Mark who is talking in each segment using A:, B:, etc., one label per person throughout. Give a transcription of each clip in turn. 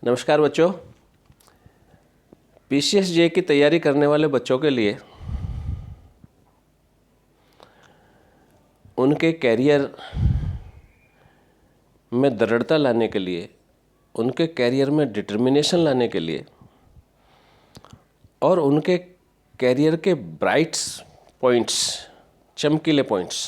A: नमस्कार बच्चों। पीसीएस जे की तैयारी करने वाले बच्चों के लिए उनके कैरियर में दृढ़ता लाने के लिए, उनके कैरियर में डिटर्मिनेशन लाने के लिए और उनके कैरियर के ब्राइट्स पॉइंट्स, चमकीले पॉइंट्स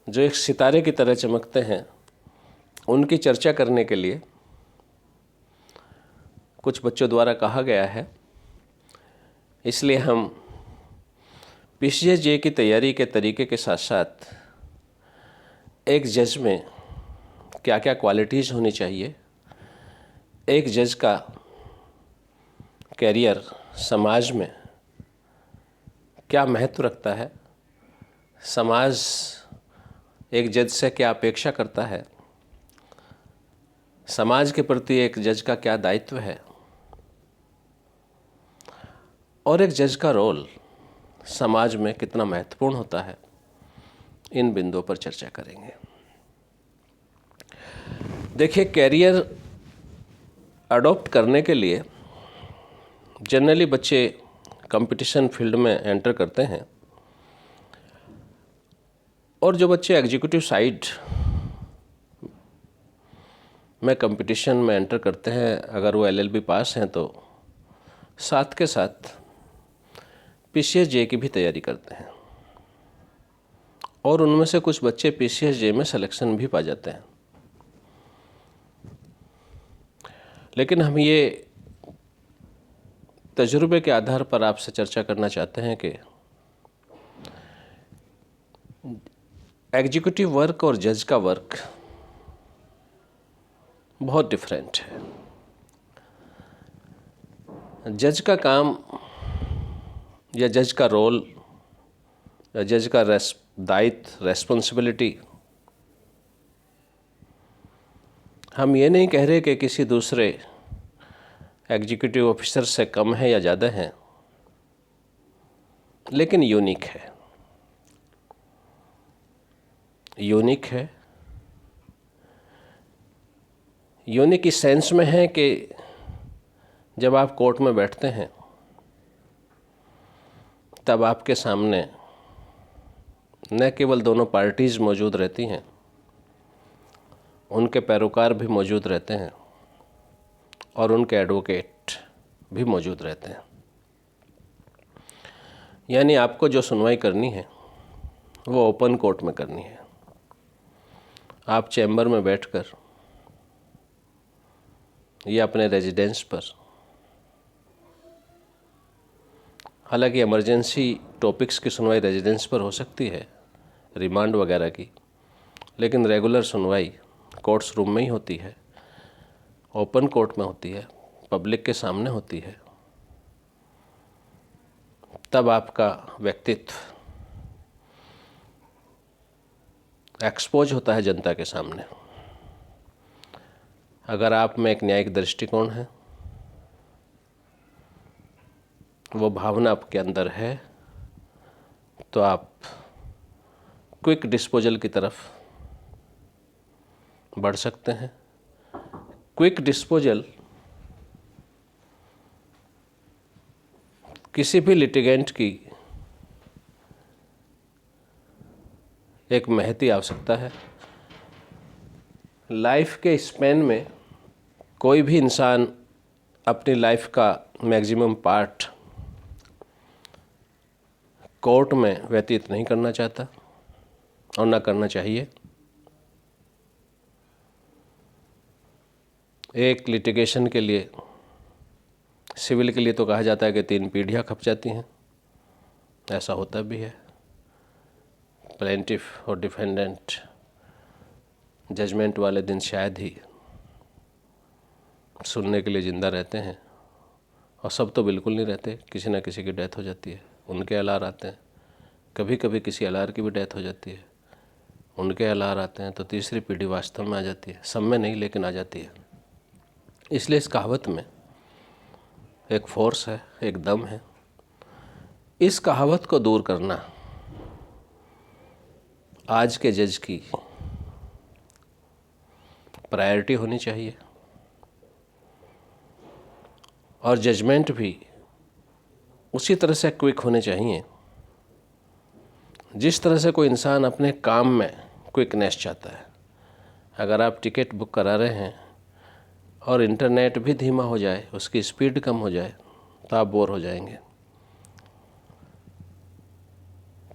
A: जो एक सितारे की तरह चमकते हैं, उनकी चर्चा करने के लिए कुछ बच्चों द्वारा कहा गया है। इसलिए हम पीसीएस जे की तैयारी के तरीके के साथ साथ एक जज में क्या क्या क्वालिटीज़ होनी चाहिए, एक जज का कैरियर समाज में क्या महत्व रखता है, समाज एक जज से क्या अपेक्षा करता है, समाज के प्रति एक जज का क्या दायित्व है और एक जज का रोल समाज में कितना महत्वपूर्ण होता है, इन बिंदुओं पर चर्चा करेंगे। देखिए, कैरियर अडॉप्ट करने के लिए जनरली बच्चे कंपटीशन फील्ड में एंटर करते हैं और जो बच्चे एग्जीक्यूटिव साइड में कंपटीशन में एंटर करते हैं, अगर वो एलएलबी पास हैं तो साथ के साथ पीसीएस जे की भी तैयारी करते हैं और उनमें से कुछ बच्चे पीसीएस जे में सिलेक्शन भी पा जाते हैं। लेकिन हम ये तजुर्बे के आधार पर आपसे चर्चा करना चाहते हैं कि एग्जीक्यूटिव वर्क और जज का वर्क बहुत डिफरेंट है। जज का काम या जज का रोल या जज का दायित्व, रेस्पॉन्सिबिलिटी, हम ये नहीं कह रहे कि किसी दूसरे एग्जीक्यूटिव ऑफिसर से कम है या ज़्यादा है, लेकिन यूनिक है। यूनिक है, यूनिक इस सेंस में है कि जब आप कोर्ट में बैठते हैं तब आपके सामने न केवल दोनों पार्टीज़ मौजूद रहती हैं, उनके पैरोकार भी मौजूद रहते हैं और उनके एडवोकेट भी मौजूद रहते हैं। यानी आपको जो सुनवाई करनी है वो ओपन कोर्ट में करनी है। आप चैम्बर में बैठकर या अपने रेजिडेंस पर, हालांकि इमरजेंसी टॉपिक्स की सुनवाई रेजिडेंस पर हो सकती है, रिमांड वगैरह की, लेकिन रेगुलर सुनवाई कोर्ट्स रूम में ही होती है, ओपन कोर्ट में होती है, पब्लिक के सामने होती है। तब आपका व्यक्तित्व एक्सपोज होता है जनता के सामने। अगर आप में एक न्यायिक दृष्टिकोण है, वो भावना आपके अंदर है, तो आप क्विक डिस्पोजल की तरफ बढ़ सकते हैं। क्विक डिस्पोजल किसी भी लिटिगेंट की एक महती आवश्यकता है। लाइफ के स्पैन में कोई भी इंसान अपनी लाइफ का मैक्सिमम पार्ट कोर्ट में व्यतीत नहीं करना चाहता और ना करना चाहिए। एक लिटिगेशन के लिए, सिविल के लिए तो कहा जाता है कि 3 पीढ़ियाँ खप जाती हैं, ऐसा होता भी है। प्लेंटिफ और डिफेंडेंट जजमेंट वाले दिन शायद ही सुनने के लिए ज़िंदा रहते हैं, और सब तो बिल्कुल नहीं रहते, किसी न किसी की डेथ हो जाती है, उनके अलार आते हैं। कभी कभी किसी अलार की भी डेथ हो जाती है, उनके अलार आते हैं, तो तीसरी पीढ़ी वास्तव में आ जाती है। सब में नहीं, लेकिन आ जाती है। इसलिए इस कहावत में एक फोर्स है, एक दम है। इस कहावत को दूर करना आज के जज की प्रायोरिटी होनी चाहिए। और जजमेंट भी उसी तरह से क्विक होने चाहिए जिस तरह से कोई इंसान अपने काम में क्विकनेस चाहता है। अगर आप टिकट बुक करा रहे हैं और इंटरनेट भी धीमा हो जाए, उसकी स्पीड कम हो जाए, तो आप बोर हो जाएंगे।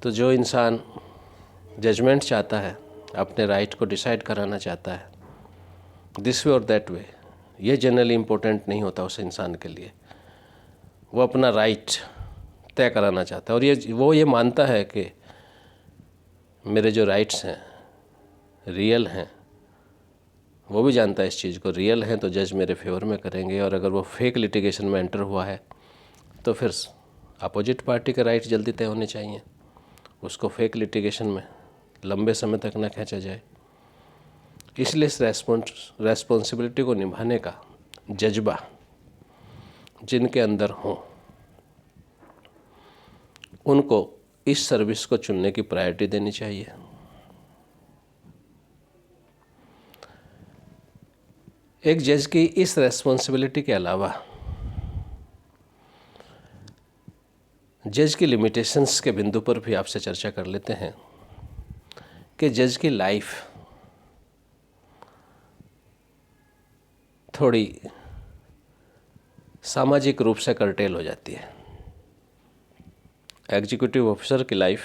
A: तो जो इंसान जजमेंट चाहता है, अपने राइट को डिसाइड कराना चाहता है दिस वे और दैट वे, ये जनरली इम्पोर्टेंट नहीं होता उस इंसान के लिए। वो अपना राइट तय कराना चाहता है और वो ये मानता है कि मेरे जो राइट्स हैं रियल हैं। वो भी जानता है इस चीज़ को, रियल हैं तो जज मेरे फेवर में करेंगे, और अगर वो फेक लिटिगेशन में एंटर हुआ है तो फिर अपोजिट पार्टी के राइट जल्दी तय होने चाहिए, उसको फेक लिटिगेशन में लंबे समय तक न खींचा जाए। इसलिए इस रेस्पॉन्सिबिलिटी को निभाने का जज्बा जिनके अंदर हो, उनको इस सर्विस को चुनने की प्रायोरिटी देनी चाहिए। एक जज की इस रेस्पॉन्सिबिलिटी के अलावा जज की लिमिटेशंस के बिंदु पर भी आपसे चर्चा कर लेते हैं कि जज की लाइफ थोड़ी सामाजिक रूप से कर्टेल हो जाती है। एग्जीक्यूटिव ऑफिसर की लाइफ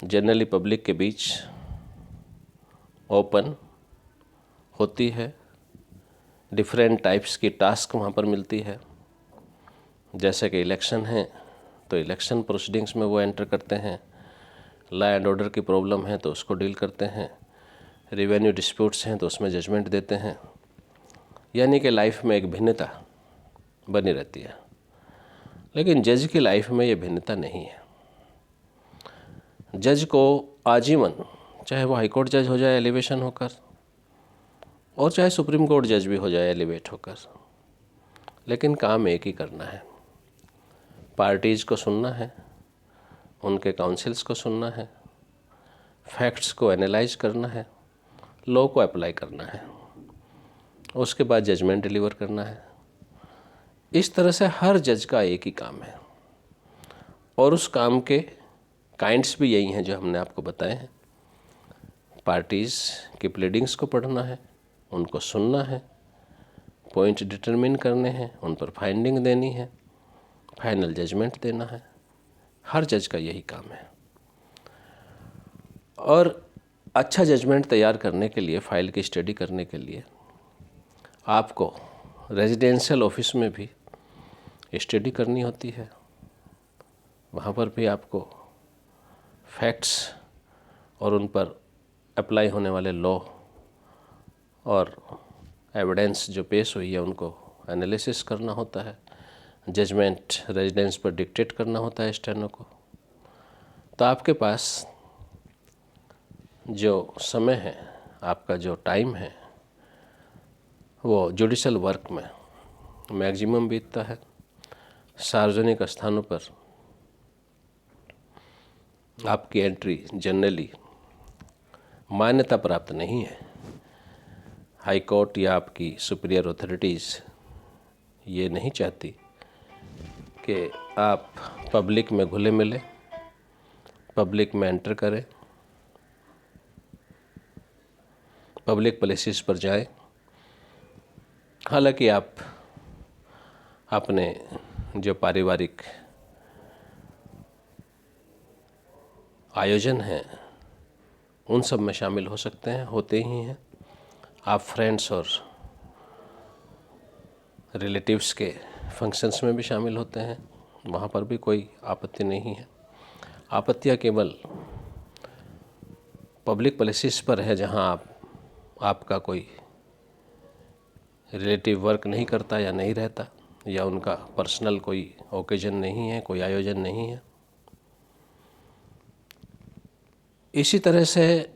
A: जनरली पब्लिक के बीच ओपन होती है, डिफरेंट टाइप्स की टास्क वहाँ पर मिलती है। जैसे कि इलेक्शन है तो इलेक्शन प्रोसीडिंग्स में वो एंटर करते हैं, लॉ एंड ऑर्डर की प्रॉब्लम है तो उसको डील करते हैं, रेवेन्यू डिस्प्यूट्स हैं तो उसमें जजमेंट देते हैं। यानी कि लाइफ में एक भिन्नता बनी रहती है। लेकिन जज की लाइफ में ये भिन्नता नहीं है। जज को आजीवन, चाहे वो हाई कोर्ट जज हो जाए एलिवेशन होकर, और चाहे सुप्रीम कोर्ट जज भी हो जाए एलिवेट होकर, लेकिन काम एक ही करना है। पार्टीज़ को सुनना है, उनके काउंसिल्स को सुनना है, फैक्ट्स को एनालाइज करना है, लॉ को अप्लाई करना है, उसके बाद जजमेंट डिलीवर करना है। इस तरह से हर जज का एक ही काम है, और उस काम के काइंड्स भी यही हैं जो हमने आपको बताए हैं। पार्टीज़ की प्लीडिंग्स को पढ़ना है, उनको सुनना है, पॉइंट डिटरमिन करने हैं, उन पर फाइंडिंग देनी है, फाइनल जजमेंट देना है। हर जज का यही काम है। और अच्छा जजमेंट तैयार करने के लिए, फाइल की स्टडी करने के लिए आपको रेजिडेंशियल ऑफिस में भी स्टडी करनी होती है। वहाँ पर भी आपको फैक्ट्स और उन पर अप्लाई होने वाले लॉ और एविडेंस जो पेश हुई है उनको एनालिसिस करना होता है। जजमेंट रेजिडेंस पर डिक्टेट करना होता है स्टेनो को। तो आपके पास जो समय है, आपका जो टाइम है, वो जुडिशल वर्क में मैक्सिमम बीतता है। सार्वजनिक स्थानों पर आपकी एंट्री जनरली मान्यता प्राप्त नहीं है। हाई कोर्ट या आपकी सुपीरियर अथॉरिटीज़ ये नहीं चाहती कि आप पब्लिक में घुले मिले, पब्लिक में एंटर करें, पब्लिक प्लेसेस पर जाएं। हालांकि आप अपने जो पारिवारिक आयोजन हैं उन सब में शामिल हो सकते हैं, होते ही हैं। आप फ्रेंड्स और रिलेटिव्स के फंक्शंस में भी शामिल होते हैं, वहाँ पर भी कोई आपत्ति नहीं है। आपत्तियाँ केवल पब्लिक प्लेसेस पर है जहाँ आपका कोई रिलेटिव वर्क नहीं करता या नहीं रहता, या उनका पर्सनल कोई ओकेजन नहीं है, कोई आयोजन नहीं है। इसी तरह से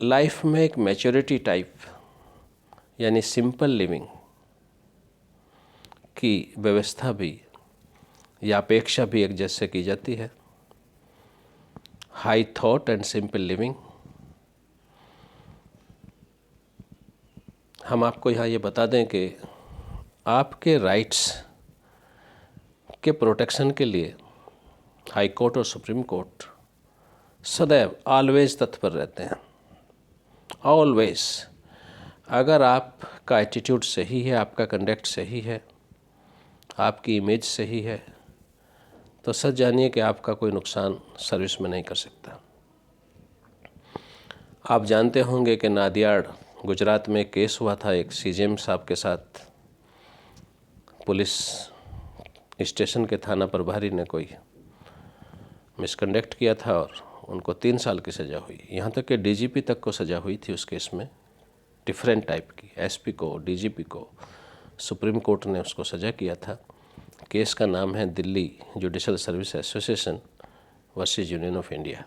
A: लाइफ में एक मैच्योरिटी टाइप यानी सिंपल लिविंग की व्यवस्था भी या अपेक्षा भी एक जैसे की जाती है। High thought and simple living. हम आपको यहाँ ये बता दें कि आपके राइट्स के प्रोटेक्शन के लिए हाई कोर्ट और सुप्रीम कोर्ट सदैव ऑलवेज तत्पर रहते हैं। ऑलवेज। अगर आपका एटीट्यूड सही है, आपका कंडक्ट सही है, आपकी इमेज सही है, तो सच जानिए कि आपका कोई नुकसान सर्विस में नहीं कर सकता। आप जानते होंगे कि नादियाड गुजरात में एक केस हुआ था, एक सीजेएम साहब के साथ पुलिस स्टेशन के थाना प्रभारी ने कोई मिसकंडक्ट किया था और उनको 3 साल की सज़ा हुई। यहाँ तक कि डीजीपी तक को सज़ा हुई थी उस केस में, डिफरेंट टाइप की, एसपी को, डीजीपी को। सुप्रीम कोर्ट ने उसको सज़ा किया था। केस का नाम है Delhi judicial service association versus union of India.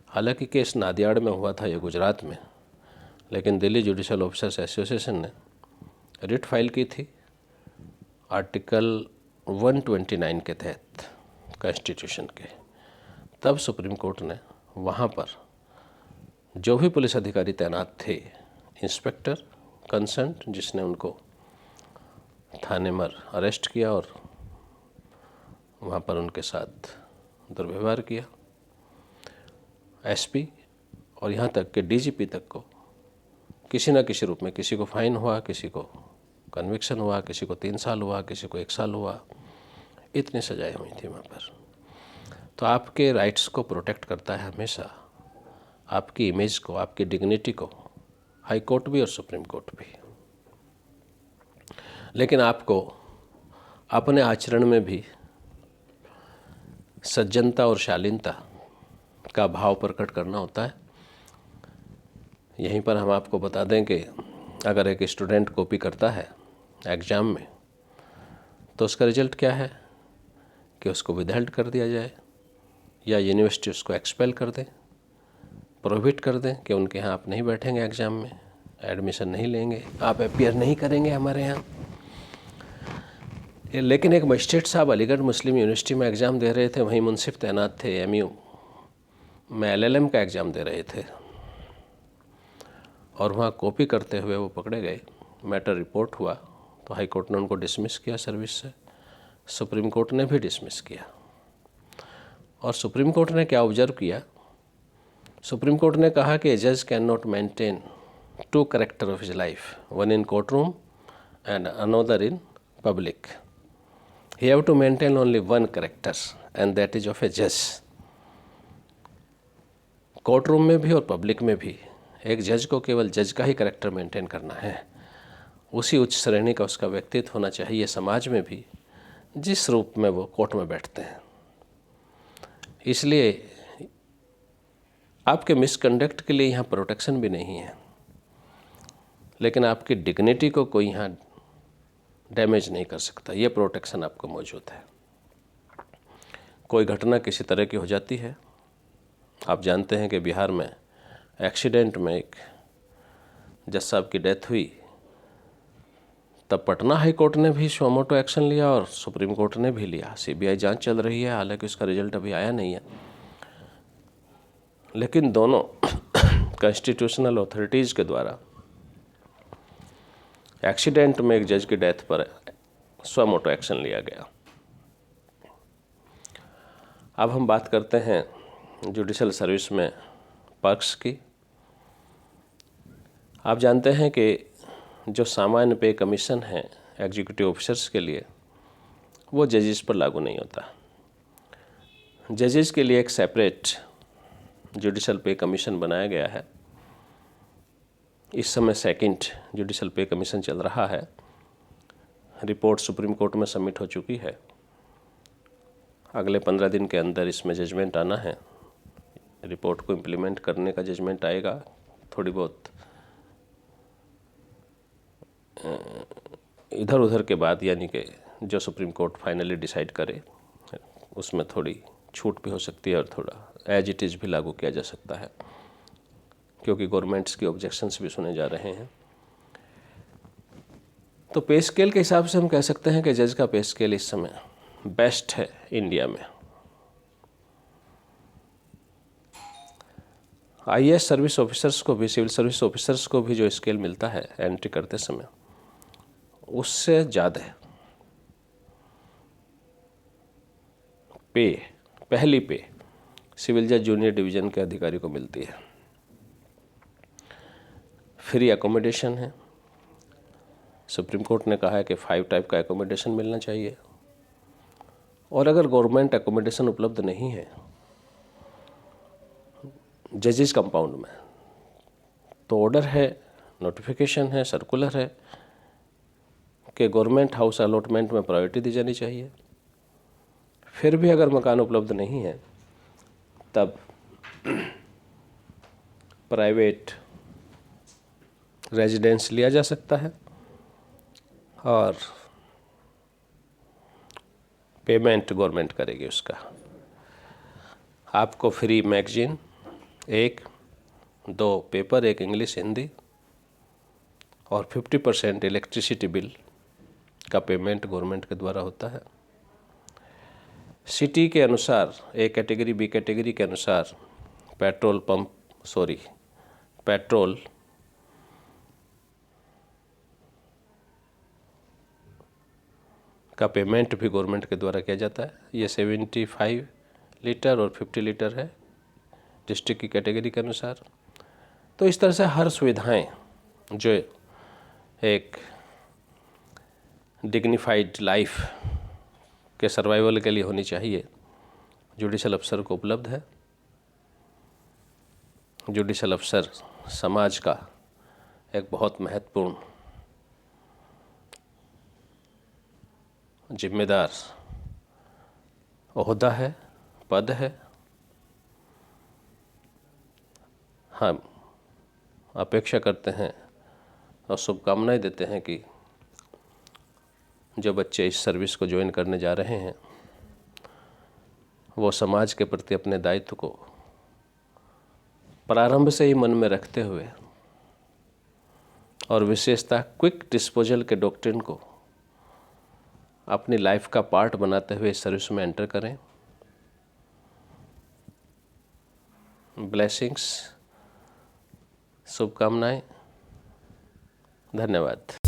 A: हालांकि केस नादियाड में हुआ था, ये गुजरात में, लेकिन दिल्ली जुडिशल ऑफिसर्स एसोसिएशन ने रिट फाइल की थी आर्टिकल 129 के तहत कॉन्स्टिट्यूशन के। तब सुप्रीम कोर्ट ने वहाँ पर जो भी पुलिस अधिकारी तैनात थे, इंस्पेक्टर कंसर्न्ड, जिसने उनको थाने में अरेस्ट किया और वहाँ पर उनके साथ दुर्व्यवहार किया, एसपी और यहाँ तक कि डीजीपी तक को किसी न किसी रूप में, किसी को फाइन हुआ, किसी को कन्विक्शन हुआ, किसी को 3 साल हुआ, किसी को 1 साल हुआ, इतनी सजाएं हुई थी वहाँ पर। तो आपके राइट्स को प्रोटेक्ट करता है हमेशा, आपकी इमेज को, आपकी डिग्निटी को, हाई कोर्ट भी और सुप्रीम कोर्ट भी। लेकिन आपको अपने आचरण में भी सज्जनता और शालीनता का भाव प्रकट करना होता है। यहीं पर हम आपको बता दें कि अगर एक स्टूडेंट कॉपी करता है एग्ज़ाम में, तो उसका रिजल्ट क्या है कि उसको विदहेल्ड कर दिया जाए या यूनिवर्सिटी उसको एक्सपेल कर दें, प्रोहिबिट कर दें कि उनके यहाँ आप नहीं बैठेंगे एग्ज़ाम में, एडमिशन नहीं लेंगे, आप अपीयर नहीं करेंगे हमारे यहाँ। लेकिन एक मजिस्ट्रेट साहब अलीगढ़ मुस्लिम यूनिवर्सिटी में एग्ज़ाम दे रहे थे, वहीं मुंसिफ तैनात थे एमयू में, एलएलएम का एग्ज़ाम दे रहे थे और वहाँ कॉपी करते हुए वो पकड़े गए। मैटर रिपोर्ट हुआ तो हाई कोर्ट ने उनको डिसमिस किया सर्विस से, सुप्रीम कोर्ट ने भी डिसमिस किया। और सुप्रीम कोर्ट ने क्या ऑब्जर्व किया? सुप्रीम कोर्ट ने कहा कि जज can not maintain 2 character of his life, one in court room and another in public. He have to maintain only 1 character and that is of a जज। Court room में भी और public में भी एक जज को केवल जज का ही कैरेक्टर मेंटेन करना है, उसी उच्च श्रेणी का उसका व्यक्तित्व होना चाहिए समाज में भी जिस रूप में वो कोर्ट में बैठते हैं। इसलिए आपके मिसकंडक्ट के लिए यहाँ प्रोटेक्शन भी नहीं है, लेकिन आपकी डिग्निटी को कोई यहाँ डैमेज नहीं कर सकता, ये प्रोटेक्शन आपको मौजूद है। कोई घटना किसी तरह की हो जाती है, आप जानते हैं कि बिहार में एक्सीडेंट में एक जज साहब की डेथ हुई, तब पटना हाई कोर्ट ने भी सो मोटो एक्शन लिया और सुप्रीम कोर्ट ने भी लिया। सीबीआई जांच चल रही है, हालांकि उसका रिजल्ट अभी आया नहीं है, लेकिन दोनों कॉन्स्टिट्यूशनल अथॉरिटीज़ के द्वारा एक्सीडेंट में एक जज की डेथ पर सो मोटो एक्शन लिया गया। अब हम बात करते हैं जुडिशल सर्विस में पर्क्स की। आप जानते हैं कि जो सामान्य पे कमीशन है एग्जीक्यूटिव ऑफिसर्स के लिए, वो जजेस पर लागू नहीं होता। जजेस के लिए एक सेपरेट जुडिशल पे कमीशन बनाया गया है। इस समय 2nd जुडिशल पे कमीशन चल रहा है। रिपोर्ट सुप्रीम कोर्ट में सबमिट हो चुकी है। अगले 15 दिन के अंदर इसमें जजमेंट आना है। रिपोर्ट को इम्प्लीमेंट करने का जजमेंट आएगा। थोड़ी बहुत इधर उधर के बाद, यानी कि जो सुप्रीम कोर्ट फाइनली डिसाइड करे उसमें थोड़ी छूट भी हो सकती है और थोड़ा एज इट इज़ भी लागू किया जा सकता है, क्योंकि गवर्नमेंट्स की ऑब्जेक्शंस भी सुने जा रहे हैं। तो पे स्केल के हिसाब से हम कह सकते हैं कि जज का पे स्केल इस समय बेस्ट है इंडिया में। आईएएस सर्विस ऑफिसर्स को भी, सिविल सर्विस ऑफिसर्स को भी जो स्केल मिलता है एंट्री करते समय, उससे ज़्यादा पे, पहली पे सिविल जज जूनियर डिवीज़न के अधिकारी को मिलती है। फ्री एकोमोडेशन है। सुप्रीम कोर्ट ने कहा है कि 5 टाइप का एकोमोडेशन मिलना चाहिए, और अगर गवर्नमेंट एकोमोडेशन उपलब्ध नहीं है जजेस कंपाउंड में, तो ऑर्डर है, नोटिफिकेशन है, सर्कुलर है कि गवर्नमेंट हाउस अलॉटमेंट में प्रायोरिटी दी जानी चाहिए। फिर भी अगर मकान उपलब्ध नहीं है तब प्राइवेट रेजिडेंस लिया जा सकता है, और पेमेंट गवर्नमेंट करेगी उसका। आपको free magazine 1, 2 paper, 1 English Hindi, और 50% इलेक्ट्रिसिटी बिल का पेमेंट गवर्नमेंट के द्वारा होता है। सिटी के अनुसार ए कैटेगरी, बी कैटेगरी के अनुसार पेट्रोल का पेमेंट भी गवर्नमेंट के द्वारा किया जाता है। ये 75 लीटर और 50 लीटर है डिस्ट्रिक्ट की कैटेगरी के अनुसार। तो इस तरह से हर सुविधाएं जो एक डिग्निफाइड लाइफ के सर्वाइवल के लिए होनी चाहिए, जुडिशल अफसर को उपलब्ध है। जुडिशल अफसर समाज का एक बहुत महत्वपूर्ण जिम्मेदार ओहदा है, पद है। हम अपेक्षा करते हैं और शुभकामनाएं देते हैं कि जो बच्चे इस सर्विस को ज्वाइन करने जा रहे हैं वो समाज के प्रति अपने दायित्व को प्रारंभ से ही मन में रखते हुए और विशेषतः क्विक डिस्पोजल के डॉक्ट्रिन को अपनी लाइफ का पार्ट बनाते हुए इस सर्विस में एंटर करें। ब्लेसिंग्स, शुभकामनाएं, धन्यवाद।